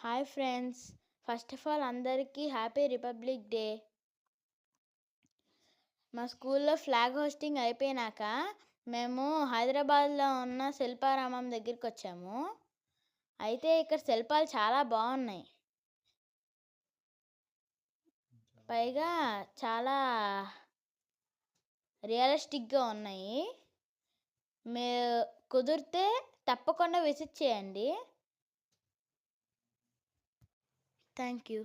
Hi friends, first of all అందరికీ happy republic day. మా స్కూల్లో ఫ్లాగ్ హోస్టింగ్ అయిపోయినాక మేము హైదరాబాద్లో ఉన్న శిల్పారామం దగ్గరికి వచ్చాము. అయితే ఇక్కడ శిల్పాలు చాలా బాగున్నాయి, పైగా చాలా రియలిస్టిక్గా ఉన్నాయి. మీరు కుదిరితే తప్పకుండా విజిట్ చేయండి. Thank you.